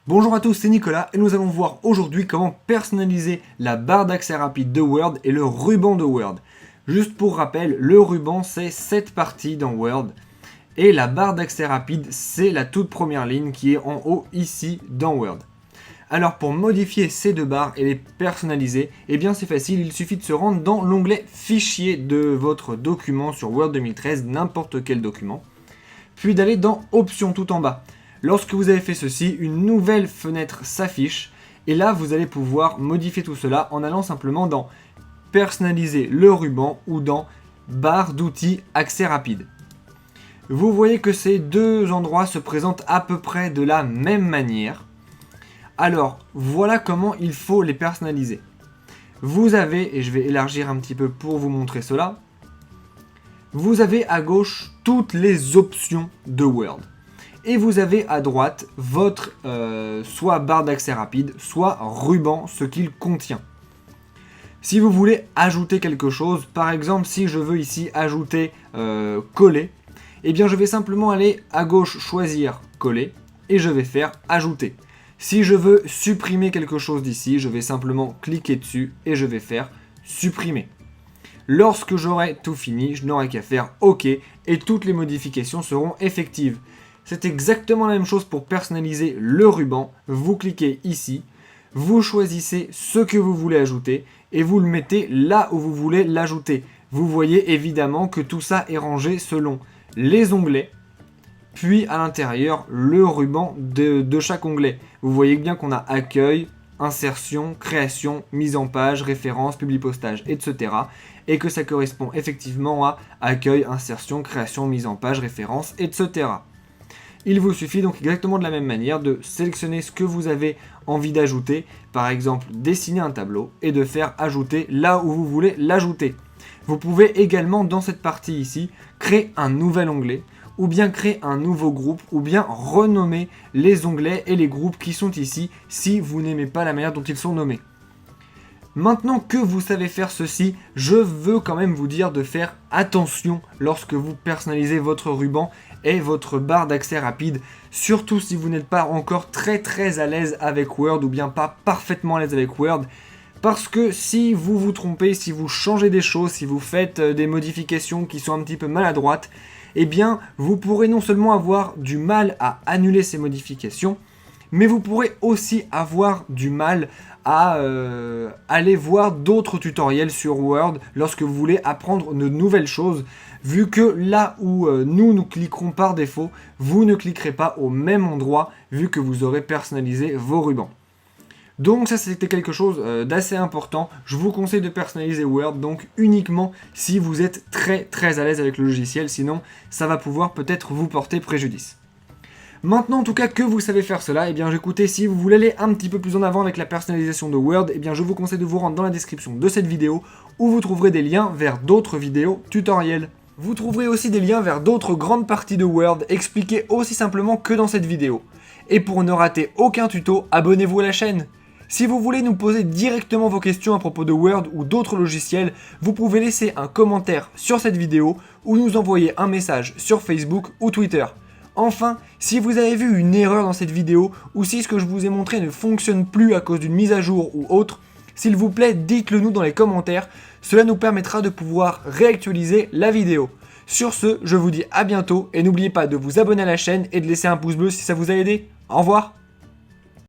Bonjour à tous, c'est Nicolas et nous allons voir aujourd'hui comment personnaliser la barre d'accès rapide de Word et le ruban de Word. Juste pour rappel, le ruban c'est cette partie dans Word et la barre d'accès rapide c'est la toute première ligne qui est en haut ici dans Word. Alors pour modifier ces deux barres et les personnaliser, eh bien c'est facile, il suffit de se rendre dans l'onglet Fichier de votre document sur Word 2013, n'importe quel document, puis d'aller dans Options tout en bas. Lorsque vous avez fait ceci, une nouvelle fenêtre s'affiche et là vous allez pouvoir modifier tout cela en allant simplement dans Personnaliser le ruban ou dans Barre d'outils accès rapide. Vous voyez que ces deux endroits se présentent à peu près de la même manière. Alors voilà comment il faut les personnaliser. Vous avez, et je vais élargir un petit peu pour vous montrer cela, vous avez à gauche toutes les options de Word. Et vous avez à droite votre soit barre d'accès rapide, soit ruban, ce qu'il contient. Si vous voulez ajouter quelque chose, par exemple si je veux ici ajouter coller, eh bien je vais simplement aller à gauche choisir coller et je vais faire ajouter. Si je veux supprimer quelque chose d'ici, je vais simplement cliquer dessus et je vais faire supprimer. Lorsque j'aurai tout fini, je n'aurai qu'à faire OK et toutes les modifications seront effectives. C'est exactement la même chose pour personnaliser le ruban. Vous cliquez ici, vous choisissez ce que vous voulez ajouter et vous le mettez là où vous voulez l'ajouter. Vous voyez évidemment que tout ça est rangé selon les onglets, puis à l'intérieur le ruban de chaque onglet. Vous voyez bien qu'on a accueil, insertion, création, mise en page, référence, publi-postage, etc. Et que ça correspond effectivement à accueil, insertion, création, mise en page, référence, etc. Il vous suffit donc exactement de la même manière de sélectionner ce que vous avez envie d'ajouter, par exemple dessiner un tableau et de faire ajouter là où vous voulez l'ajouter. Vous pouvez également dans cette partie ici créer un nouvel onglet ou bien créer un nouveau groupe ou bien renommer les onglets et les groupes qui sont ici si vous n'aimez pas la manière dont ils sont nommés. Maintenant que vous savez faire ceci, je veux quand même vous dire de faire attention lorsque vous personnalisez votre ruban et votre barre d'accès rapide, surtout si vous n'êtes pas encore très à l'aise avec Word ou bien pas parfaitement à l'aise avec Word, parce que si vous vous trompez, si vous changez des choses, si vous faites des modifications qui sont un petit peu maladroites, eh bien vous pourrez non seulement avoir du mal à annuler ces modifications, mais vous pourrez aussi avoir du mal à aller voir d'autres tutoriels sur Word lorsque vous voulez apprendre de nouvelles choses, vu que là où nous cliquerons par défaut, vous ne cliquerez pas au même endroit, vu que vous aurez personnalisé vos rubans. Donc ça c'était quelque chose d'assez important. Je vous conseille de personnaliser Word donc uniquement si vous êtes très à l'aise avec le logiciel, sinon ça va pouvoir peut-être vous porter préjudice. Maintenant en tout cas que vous savez faire cela, eh bien écoutez, si vous voulez aller un petit peu plus en avant avec la personnalisation de Word, eh bien je vous conseille de vous rendre dans la description de cette vidéo où vous trouverez des liens vers d'autres vidéos tutoriels. Vous trouverez aussi des liens vers d'autres grandes parties de Word expliquées aussi simplement que dans cette vidéo. Et pour ne rater aucun tuto, abonnez-vous à la chaîne. Si vous voulez nous poser directement vos questions à propos de Word ou d'autres logiciels, vous pouvez laisser un commentaire sur cette vidéo ou nous envoyer un message sur Facebook ou Twitter. Enfin, si vous avez vu une erreur dans cette vidéo ou si ce que je vous ai montré ne fonctionne plus à cause d'une mise à jour ou autre, s'il vous plaît, dites-le nous dans les commentaires, cela nous permettra de pouvoir réactualiser la vidéo. Sur ce, je vous dis à bientôt et n'oubliez pas de vous abonner à la chaîne et de laisser un pouce bleu si ça vous a aidé. Au revoir!